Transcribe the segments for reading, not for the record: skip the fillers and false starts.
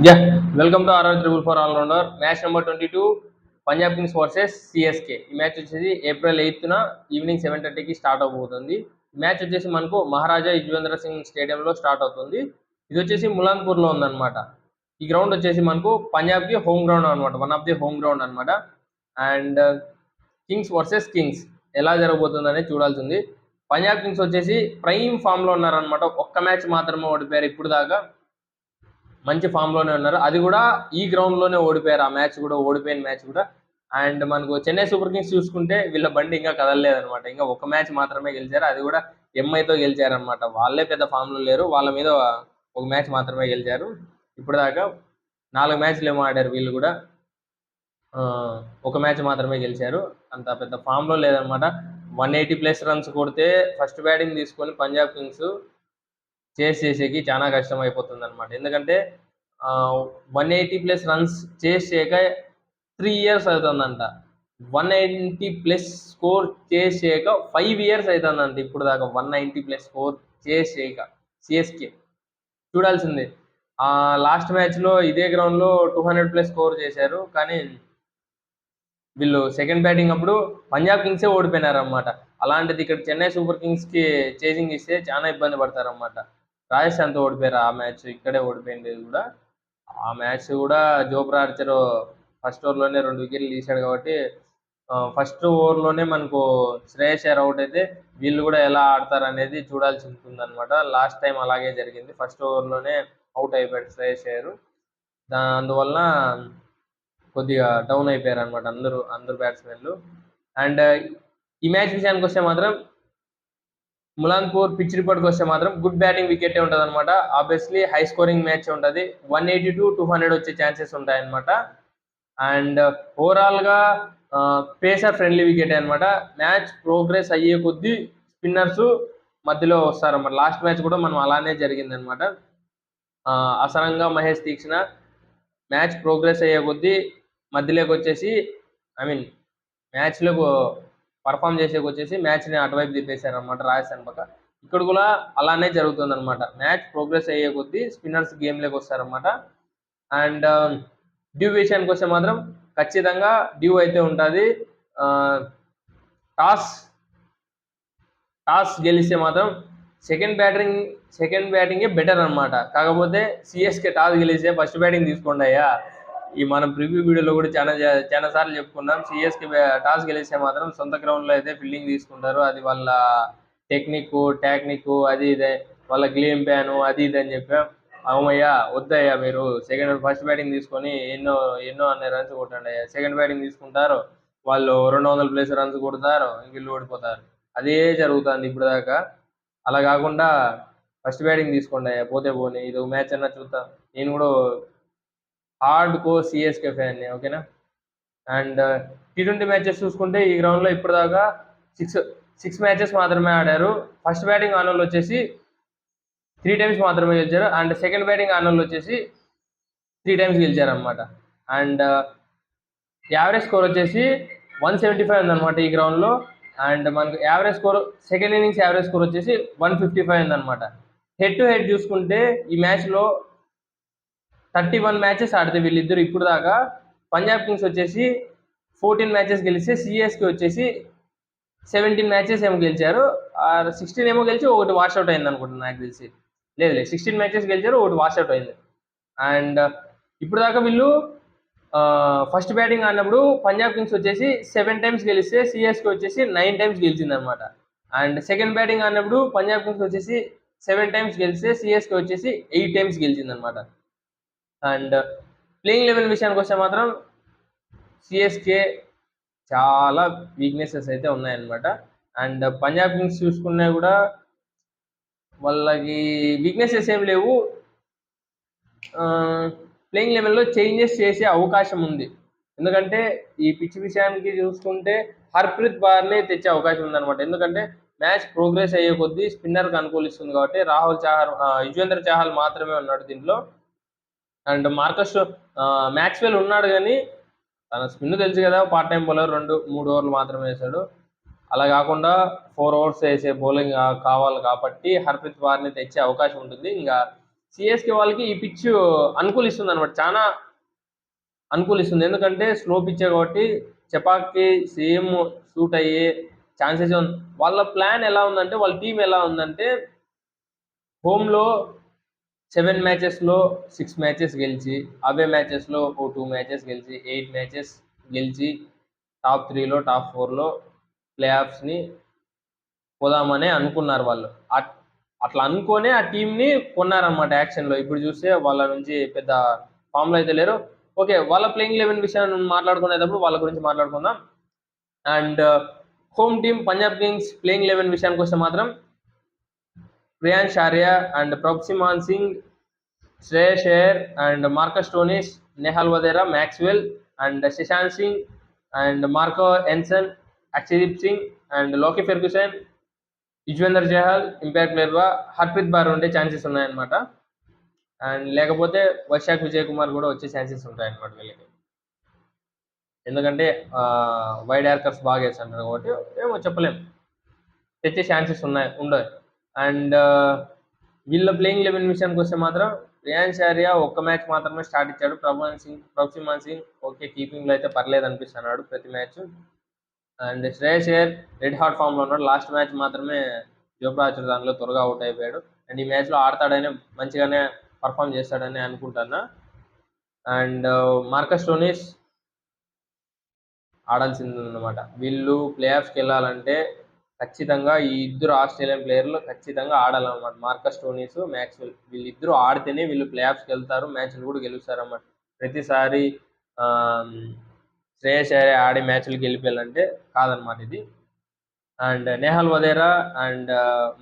Yeah, welcome to RR Triple Four All Rounder. Match number 22, Punjab Kings versus CSK. ఈ match వచ్చేసి April 8న evening 7:30కి start అవబోతుంది. ఈ match వచ్చేసి మనకు మహారాజా యుజ్వేంద్ర సింగ్ స్టేడియంలో స్టార్ట్ అవుతుంది. ఇది వచ్చేసి ములాన్పూర్లో ఉందన్నమాట. ఈ గ్రౌండ్ వచ్చేసి మనకు పంజాబ్కి హోమ్ గ్రౌండ్ అనమాట, one of the home ground అనమాట. అండ్ కింగ్స్ వర్సెస్ కింగ్స్ ఎలా జరగబోతుందని చూడాల్సింది. పంజాబ్ కింగ్స్ వచ్చేసి ప్రైమ్ ఫామ్లో ఉన్నారనమాట. ఒక్క మ్యాచ్ మాత్రమే ఓడిపోయారు ఇప్పుడు దాకా. మంచి ఫామ్లోనే ఉన్నారు. అది కూడా ఈ గ్రౌండ్లోనే ఓడిపోయారు. ఆ మ్యాచ్ కూడా ఓడిపోయిన మ్యాచ్ కూడా. అండ్ మనకు చెన్నై సూపర్ కింగ్స్ చూసుకుంటే వీళ్ళ బండి ఇంకా కదలలేదనమాట. ఇంకా ఒక మ్యాచ్ మాత్రమే గెలిచారు, అది కూడా ఎంఐతో గెలిచారనమాట. వాళ్ళే పెద్ద ఫామ్లో లేరు, వాళ్ళ మీద ఒక మ్యాచ్ మాత్రమే గెలిచారు. ఇప్పుడు దాకా 4 మ్యాచ్లు ఏమో ఆడారు వీళ్ళు కూడా, ఒక మ్యాచ్ మాత్రమే గెలిచారు. అంత పెద్ద ఫామ్లో లేదనమాట. 180+ రన్స్ కొడితే ఫస్ట్ బ్యాటింగ్ తీసుకొని పంజాబ్ కింగ్స్ చేసేకి చాలా కష్టం అయిపోతుంది అనమాట. ఎందుకంటే 180+ రన్స్ చేయక 3 years అవుతుందంట. 190+ స్కోర్ చేయక 5 years అవుతుందంట ఇప్పుడు దాకా. 190+ స్కోర్ చేయక సిఎస్కే చూడాల్సిందే. లాస్ట్ మ్యాచ్లో ఇదే గ్రౌండ్లో 200+ స్కోర్ చేశారు, కానీ వీళ్ళు సెకండ్ బ్యాటింగ్ అప్పుడు పంజాబ్ కింగ్సే ఓడిపోయినారు అన్నమాట. అలాంటిది ఇక్కడ చెన్నై సూపర్ కింగ్స్కి చేజింగ్ ఇస్తే చాలా ఇబ్బంది పడతారన్నమాట. రాజస్థాన్తో ఓడిపోయారు ఆ మ్యాచ్, ఇక్కడే ఓడిపోయింది కూడా. ఆ మ్యాచ్ కూడా జోఫ్రా ఆర్చర్ ఫస్ట్ ఓవర్లోనే 2 వికెట్లు తీశాడు కాబట్టి ఫస్ట్ ఓవర్లోనే మనకు శ్రేయస్ అయ్యర్ అవుట్ అయితే వీళ్ళు కూడా ఎలా ఆడతారు అనేది చూడాల్సి ఉంటుంది అనమాట. లాస్ట్ టైం అలాగే జరిగింది, ఫస్ట్ ఓవర్లోనే అవుట్ అయిపోయాడు శ్రేయస్ అయ్యర్. అందువల్ల కొద్దిగా డౌన్ అయిపోయారు అనమాట అందరు బ్యాట్స్మెన్లు. అండ్ ఈ మ్యాచ్ విషయానికి వస్తే మాత్రం ములాన్పూర్ పిచ్ రిపోర్ట్కి వస్తే మాత్రం గుడ్ బ్యాటింగ్ వికెటే ఉంటుంది అనమాట. ఆబ్వియస్లీ హై స్కోరింగ్ మ్యాచ్ ఉంటుంది. 180 to 200 వచ్చే ఛాన్సెస్ ఉంటాయన్నమాట. అండ్ ఓవరాల్గా పేసర్ ఫ్రెండ్లీ వికెటే అనమాట. మ్యాచ్ ప్రోగ్రెస్ అయ్యే కొద్దీ స్పిన్నర్స్ మధ్యలో వస్తారన్నమాట. లాస్ట్ మ్యాచ్ కూడా మనం అలానే జరిగిందనమాట. అసరంగా మహేష్ తీక్షణ మ్యాచ్ ప్రోగ్రెస్ అయ్యే కొద్దీ మధ్యలోకి వచ్చేసి మ్యాచ్లో పర్ఫామ్ చేసేకి వచ్చేసి మ్యాచ్ని అటువైపు తిప్పేశారనమాట రాజస్థాన్ పక్క. ఇక్కడ కూడా అలానే జరుగుతుందన్నమాట. మ్యాచ్ ప్రోగ్రెస్ అయ్యే కొద్దీ స్పిన్నర్స్ గేమ్లోకి వస్తారనమాట. అండ్ డ్యూ విషయానికి వస్తే మాత్రం ఖచ్చితంగా డ్యూ అయితే ఉంటుంది. టాస్ గెలిస్తే మాత్రం సెకండ్ బ్యాటింగే బెటర్ అనమాట. కాకపోతే సిఎస్కే టాస్ గెలిస్తే ఫస్ట్ బ్యాటింగ్ తీసుకోండి అయ్యా. ఈ మనం ప్రివ్యూ వీడియోలో కూడా చాలా సార్లు చెప్పుకున్నాం. సిఎస్కే టాస్ గెలిస్తే మాత్రం సొంత గ్రౌండ్లో అయితే ఫీల్డింగ్ తీసుకుంటారు. అది వాళ్ళ టెక్నిక్ అది ఇదే, వాళ్ళ గేమ్ ప్లాను అది ఇది అని చెప్పాం. అవుమయ్యా వద్దయ్యా, మీరు ఫస్ట్ బ్యాటింగ్ తీసుకొని ఎన్నో అన్ని రన్స్ కొట్టండి అయ్యా. సెకండ్ బ్యాటింగ్ తీసుకుంటారు, వాళ్ళు 200+ రన్స్ కొడతారు, వీళ్ళు ఓడిపోతారు. అదే జరుగుతుంది ఇప్పుడు దాకా. అలా కాకుండా ఫస్ట్ బ్యాటింగ్ తీసుకోండి అయ్యా, పోతే పోనీ ఇది ఒక మ్యాచ్ అన్నా చూద్దాం. నేను కూడా హార్డ్ కోర్ సిఎస్కే ఫ్యాన్ని, ఓకేనా. అండ్ T20 మ్యాచెస్ చూసుకుంటే ఈ గ్రౌండ్లో ఇప్పటిదాకా 6 మ్యాచెస్ మాత్రమే ఆడారు. ఫస్ట్ బ్యాటింగ్ ఆనోళ్ళు వచ్చేసి 3 times మాత్రమే గెలిచారు. అండ్ సెకండ్ బ్యాటింగ్ ఆనోళ్ళు వచ్చేసి 3 times గెలిచారు అనమాట. అండ్ యావరేజ్ స్కోర్ వచ్చేసి 175 ఉందన్నమాట ఈ గ్రౌండ్లో. అండ్ మనకు average score second innings average score వచ్చేసి 155 ఉందన్నమాట. హెడ్ టు హెడ్ చూసుకుంటే ఈ మ్యాచ్లో 31 మ్యాచెస్ ఆడితే వీళ్ళిద్దరు ఇప్పుడు దాకా పంజాబ్ కింగ్స్ వచ్చేసి 14 మ్యాచెస్ గెలిస్తే సిఎస్కే వచ్చేసి 17 మ్యాచెస్ ఏమో గెలిచారు. 16 ఏమో గెలిచి ఒకటి వాష్అవుట్ అయింది అనుకుంటున్నాను నాకు తెలిసి. లేదు 16 మ్యాచెస్ గెలిచారు, ఒకటి వాష్అవుట్ అయింది. అండ్ ఇప్పుడు దాకా వీళ్ళు ఫస్ట్ బ్యాటింగ్ ఆడినప్పుడు పంజాబ్ కింగ్స్ వచ్చేసి 7 times గెలిస్తే సిఎస్కే వచ్చేసి 9 times గెలిచింది అనమాట. అండ్ సెకండ్ బ్యాటింగ్ ఆడినప్పుడు పంజాబ్ కింగ్స్ వచ్చేసి 7 times గెలిస్తే సిఎస్కే వచ్చేసి 8 times గెలిచింది అనమాట. అండ్ ప్లేయింగ్ లెవెల్ విషయానికి వస్తే మాత్రం సిఎస్కే చాలా వీక్నెసెస్ అయితే ఉన్నాయన్నమాట. అండ్ పంజాబ్ కింగ్స్ చూసుకున్నా కూడా వాళ్ళకి వీక్నెసెస్ ఏం లేవు. ప్లేయింగ్ లెవెల్లో చేంజెస్ చేసే అవకాశం ఉంది. ఎందుకంటే ఈ పిచ్ విషయానికి చూసుకుంటే హర్ప్రీత్ బార్ని తెచ్చే అవకాశం ఉందన్నమాట. ఎందుకంటే మ్యాచ్ ప్రోగ్రెస్ అయ్యే కొద్దీ స్పిన్నర్కి అనుకూలిస్తుంది కాబట్టి యుజ్వేంద్ర చాహల్ మాత్రమే ఉన్నాడు దీంట్లో. అండ్ మ్యాక్స్వెల్ ఉన్నాడు, కానీ తన స్పిన్ తెలుసు కదా, పార్ట్ టైం బౌలర్, 2-3 ఓవర్లు మాత్రమే వేశాడు. అలా కాకుండా 4 overs వేసే బౌలింగ్ కావాలి కాబట్టి హర్ప్రీత్ బార్ని తెచ్చే అవకాశం ఉంటుంది. ఇంకా సిఎస్కే వాళ్ళకి ఈ పిచ్ అనుకూలిస్తుంది అనమాట, చాలా అనుకూలిస్తుంది. ఎందుకంటే స్లో పిచ్చే కాబట్టి చపాక్కి సేమ్ సూట్ అయ్యే ఛాన్సెస్ ఉంది. వాళ్ళ ప్లాన్ ఎలా ఉందంటే, వాళ్ళ టీం ఎలా ఉందంటే, హోమ్లో 7 మ్యాచెస్లో 6 మ్యాచెస్ గెలిచి, అవే మ్యాచెస్లో ఓ 2 మ్యాచెస్ గెలిచి, 8 మ్యాచెస్ గెలిచి టాప్ 3లో టాప్ 4లో ప్లే ఆఫ్స్ని పోదామని అనుకున్నారు వాళ్ళు. అట్లా అనుకోనే ఆ టీంని కొన్నారనమాట యాక్షన్లో. ఇప్పుడు చూస్తే వాళ్ళ నుంచి పెద్ద ఫామ్లో అయితే లేరు. ఓకే, వాళ్ళ ప్లేయింగ్ 11 విషయాన్ని మాట్లాడుకునేటప్పుడు వాళ్ళ గురించి మాట్లాడుకుందాం. And home team Punjab Kings playing 11 విషయానికి వస్తే మాత్రం Priyansh Arya and Prabhsimran Singh, Shreyas Iyer and Marcus Stoinis, Nehal Wadhera, Maxwell and Shashank Singh and Marco Jansen, Akashdeep Singh and Lockie Ferguson, Yuzvendra Chahal impact ప్లేయర్గా హర్ప్రీత్ బార్ ఉండే ఛాన్సెస్ ఉన్నాయన్నమాట. అండ్ లేకపోతే వైశాఖ్ విజయ్ కుమార్ కూడా వచ్చే ఛాన్సెస్ ఉంటాయన్నమాట వీళ్ళకి. ఎందుకంటే వైడ్ యార్కర్స్ బాగా వేస్తున్నారు కాబట్టి ఏమో చెప్పలేం, తెచ్చే ఛాన్సెస్ ఉండవు. అండ్ వీళ్ళ ప్లేయింగ్ 11 విషయానికి వస్తే మాత్రం ప్రియాంష్ ఆర్య ఒక్క మ్యాచ్ మాత్రమే స్టార్ట్ ఇచ్చాడు. ప్రొక్సిమాన్ సింగ్ ఓకే కీపింగ్లో అయితే పర్లేదు అనిపిస్తున్నాడు ప్రతి match. And Shreyas Iyer red hot ఫామ్లో ఉన్నాడు. లాస్ట్ మ్యాచ్ మాత్రమే యువరాజ్ దానిలో త్వరగా అవుట్ అయిపోయాడు. అండ్ ఈ మ్యాచ్లో ఆడతాడని, మంచిగానే పర్ఫామ్ చేస్తాడని అనుకుంటున్నా. అండ్ మార్కస్ స్టోనిస్ ఆడాల్సిందన్నమాట. వీళ్ళు ప్లే ఆఫ్స్కి వెళ్ళాలంటే ఖచ్చితంగా ఈ ఇద్దరు ఆస్ట్రేలియన్ ప్లేయర్లు ఖచ్చితంగా ఆడాలన్నమాట. మార్కస్ స్టోనిస్, మ్యాక్స్వెల్ వీళ్ళిద్దరూ ఆడితేనే వీళ్ళు ప్లే ఆఫ్స్కి వెళ్తారు, మ్యాచ్లు కూడా గెలుస్తారన్నమాట. ప్రతిసారి శ్రేయస్ అయ్యర్ ఆడే మ్యాచ్లు గెలిపేయాలంటే కాదనమాట ఇది. అండ్ నెహల్ వదేరా అండ్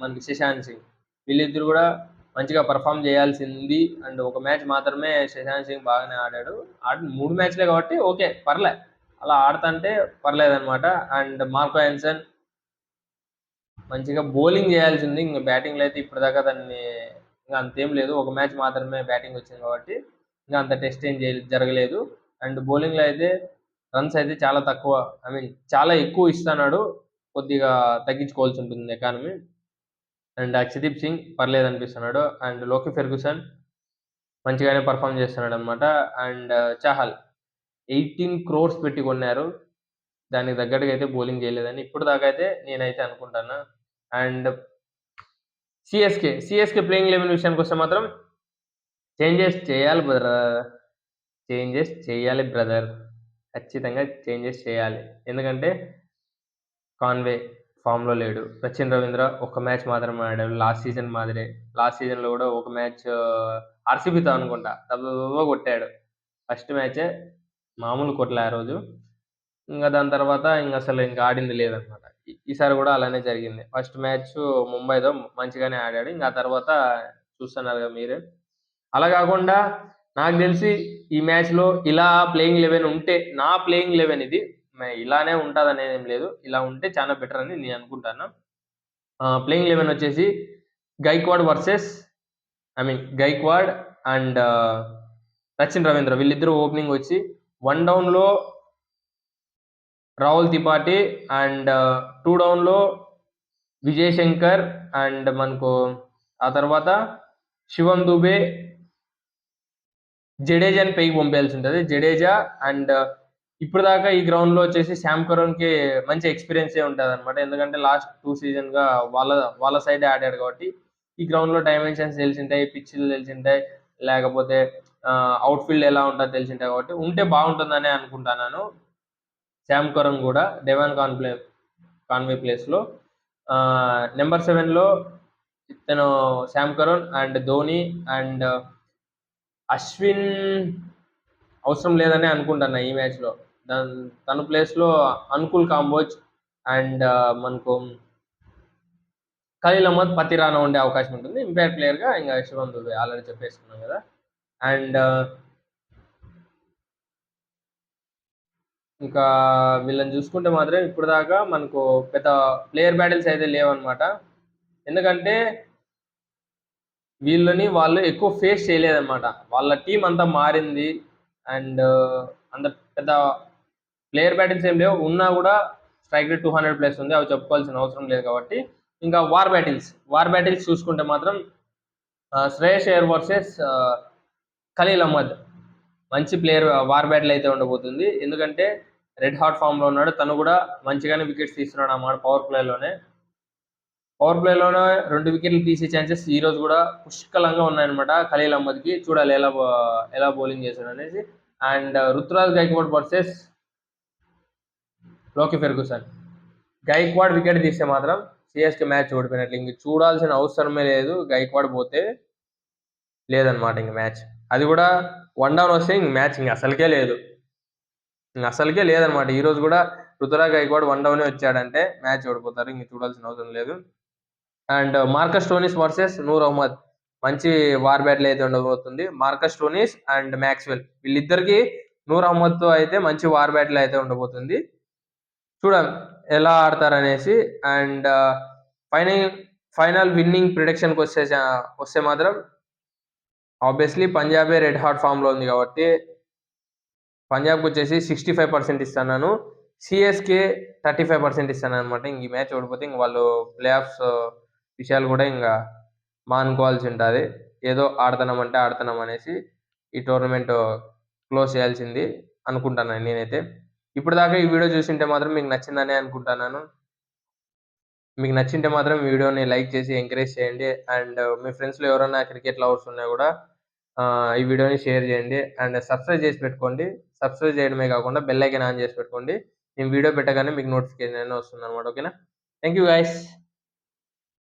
మనకి శశాంత్ సింగ్ వీళ్ళిద్దరు కూడా మంచిగా పర్ఫామ్ చేయాల్సింది. అండ్ ఒక మ్యాచ్ మాత్రమే శశాంత్ సింగ్ బాగానే ఆడాడు. 3 మ్యాచ్లే కాబట్టి ఓకే పర్లే, అలా ఆడుతుంటే పర్లేదన్నమాట. అండ్ మార్కో ఎన్సన్ మంచిగా బౌలింగ్ చేయాల్సింది, ఇంకా బ్యాటింగ్లో అయితే ఇప్పటిదాకా దాన్ని ఇంకా అంతేం లేదు. ఒక మ్యాచ్ మాత్రమే బ్యాటింగ్ వచ్చింది కాబట్టి ఇంకా అంత టెస్ట్ ఏం జరగలేదు. అండ్ బౌలింగ్లో అయితే రన్స్ అయితే చాలా తక్కువ, చాలా ఎక్కువ ఇస్తున్నాడు, కొద్దిగా తగ్గించుకోవాల్సి ఉంటుంది ఎకానమీ. అండ్ అక్షదీప్ సింగ్ పర్లేదు అనిపిస్తున్నాడు. అండ్ లోకి ఫెర్గ్యూసన్ మంచిగానే పర్ఫామ్ చేస్తున్నాడు అనమాట. అండ్ చహల్ 18 crores పెట్టి కొన్నారు, దానికి తగ్గట్టుగా అయితే బౌలింగ్ చేయలేదని ఇప్పుడు దాకా అయితే నేనైతే అనుకుంటాను. అండ్ సిఎస్కే ప్లేయింగ్ 11 విషయానికి వస్తే మాత్రం చేంజెస్ చేయాలి బ్రదర్, ఖచ్చితంగా చేంజెస్ చేయాలి. ఎందుకంటే కాన్వే ఫామ్లో లేడు, సచిన్ రవీంద్ర ఒక్క మ్యాచ్ మాత్రమే ఆడాడు లాస్ట్ సీజన్ మాదిరే. లాస్ట్ సీజన్లో కూడా ఒక మ్యాచ్ ఆర్సీబీతో అనుకుంటా దెబ్బ కొట్టాడు, ఫస్ట్ మ్యాచే మామూలు కొట్టలే ఆ రోజు. ఇంకా దాని తర్వాత అసలు ఆడింది లేదనమాట. ఈసారి కూడా అలానే జరిగింది. ఫస్ట్ మ్యాచ్ ముంబైతో మంచిగానే ఆడాడు, ఇంకా తర్వాత చూస్తున్నారు కదా మీరే. అలా కాకుండా నాకు తెలిసి ఈ మ్యాచ్లో ఇలా ప్లేయింగ్ 11 ఉంటే, నా ప్లేయింగ్ 11 ఇది ఇలానే ఉంటుంది అనేది ఏం లేదు, ఇలా ఉంటే చాలా బెటర్ అని నేను అనుకుంటాను. ప్లేయింగ్ 11 వచ్చేసి గైక్వాడ్ అండ్ సచిన్ రవీంద్ర వీళ్ళిద్దరూ ఓపెనింగ్ వచ్చి, 1 డౌన్లో రాహుల్ త్రిపాఠి అండ్ 2 డౌన్లో విజయ్ శంకర్ అండ్ మనకు ఆ తర్వాత శివం దుబే, జడేజాని పైకి పంపేయాల్సి ఉంటుంది. జడేజా అండ్ ఇప్పుడు దాకా ఈ గ్రౌండ్లో వచ్చేసి శామ్ కరోన్కి మంచి ఎక్స్పీరియన్సే ఉంటుంది అనమాట. ఎందుకంటే లాస్ట్ 2 సీజన్గా వాళ్ళ సైడే ఆడాడు కాబట్టి ఈ గ్రౌండ్లో డైమెన్షన్స్ తెలిసింటాయి, పిచ్లు తెలిసింటాయి, లేకపోతే అవుట్ఫీల్డ్ ఎలా ఉంటుందో తెలిసింటాయి కాబట్టి ఉంటే బాగుంటుందని అనుకుంటున్నాను. శామ్ కరోన్ కూడా డెవాన్ కాన్వే ప్లేస్లో. నెంబర్ 7లో ఇతను Sam Karon and Dhoni and Ashwin అవసరం లేదని అనుకుంటున్నా ఈ మ్యాచ్లో. తన ప్లేస్లో అనుకుల్ కాంబోజ్ అండ్ మనకు ఖలీల్ అహ్మద్ పతిరానా ఉండే అవకాశం ఉంటుంది. ఇంపాక్ట్ ప్లేయర్గా ఇంకా శివం దుబే ఆల్రెడీ చెప్పేసుకున్నాం కదా. అండ్ ఇంకా వీళ్ళని చూసుకుంటే మాత్రం ఇప్పుడు దాకా మనకు పెద్ద ప్లేయర్ బ్యాటిల్స్ అయితే లేవన్నమాట. ఎందుకంటే వీళ్ళని వాళ్ళు ఎక్కువ ఫేస్ చేయలేదన్నమాట, వాళ్ళ టీం అంతా మారింది. అండ్ అంత పెద్ద ప్లేయర్ బ్యాటిల్స్ ఏం లేవు, ఉన్నా కూడా స్ట్రైక్ రేట్ 200+ ఉంది, అవి చెప్పుకోవాల్సిన అవసరం లేదు కాబట్టి. ఇంకా వార్ బ్యాటిల్స్ చూసుకుంటే మాత్రం శ్రేయస్ అయ్యర్ వర్సెస్ ఖలీల్ అహ్మద్. మంచి ప్లేయర్ వార్ బ్యాటిల్ అయితే ఉండబోతుంది. ఎందుకంటే రెడ్ హాట్ ఫామ్లో ఉన్నాడు. తను కూడా మంచిగానే వికెట్స్ తీస్తున్నాడు అన్నమాట పవర్ ప్లేలోనే 2 వికెట్లు తీసే ఛాన్సెస్ ఈ రోజు కూడా పుష్కలంగా ఉన్నాయన్నమాట ఖలీల్ అహ్మద్కి. చూడాలి ఎలా బౌలింగ్ చేశాడు అనేసి. అండ్ రుతురాజ్ గైక్వాడ్ వర్సెస్ లోకి ఫెర్గుసన్. గైక్వాడ్ వికెట్ తీస్తే మాత్రం సిఎస్కే మ్యాచ్ ఓడిపోయినట్లు. ఇంక చూడాల్సిన అవసరమే లేదు. గైక్వాడ్ పోతే లేదనమాట ఇంక మ్యాచ్. అది కూడా 1 డౌన్ వస్తే ఇంక మ్యాచ్ ఇంక అసలుకే లేదనమాట. ఈ రోజు కూడా రుతురాజ్ గైక్వాడ్ 1 డౌనే వచ్చాడంటే మ్యాచ్ ఓడిపోతారు. ఇంక చూడాల్సిన అవసరం లేదు. And Marcus Stoinis versus Noor Ahmad. మంచి వార్ బ్యాటిల్ అయితే ఉండబోతుంది. మార్కస్ స్టోనిస్ అండ్ మ్యాక్స్వెల్ వీళ్ళిద్దరికి నూర్ అహ్మద్తో అయితే మంచి వార్ బ్యాటిల్ అయితే ఉండబోతుంది. చూడాలి ఎలా ఆడతారనేసి. అండ్ ఫైనల్ విన్నింగ్ ప్రిడిక్షన్కి వస్తే మాత్రం ఆబ్వియస్లీ పంజాబే రెడ్ హాట్ ఫామ్లో ఉంది కాబట్టి పంజాబ్కి వచ్చేసి 65% ఇస్తాను. సిఎస్కే 35% ఇస్తాను అనమాట. ఇంక ఈ మ్యాచ్ ఓడిపోతే ఇంక వాళ్ళు ప్లే ఆఫ్స్ విషయాలు కూడా ఇంకా మానుకోవాల్సి ఉంటుంది. ఏదో ఆడుతున్నాం అనేసి ఈ టోర్నమెంట్ క్లోజ్ చేయాల్సింది అనుకుంటాను నేనైతే. ఇప్పుడు దాకా ఈ వీడియో చూసింటే మాత్రం మీకు నచ్చిందనే అనుకుంటున్నాను. మీకు నచ్చింటే మాత్రం ఈ వీడియోని లైక్ చేసి ఎంకరేజ్ చేయండి. అండ్ మీ ఫ్రెండ్స్లో ఎవరైనా క్రికెట్ లవర్స్ ఉన్నా కూడా ఈ వీడియోని షేర్ చేయండి. అండ్ సబ్స్క్రైబ్ చేసి పెట్టుకోండి. సబ్స్క్రైబ్ చేయడమే కాకుండా బెల్ ఐకాన్ ఆన్ చేసి పెట్టుకోండి. నేను వీడియో పెట్టగానే మీకు నోటిఫికేషన్ అనేది వస్తుంది అనమాట. ఓకేనా? Thank you guys.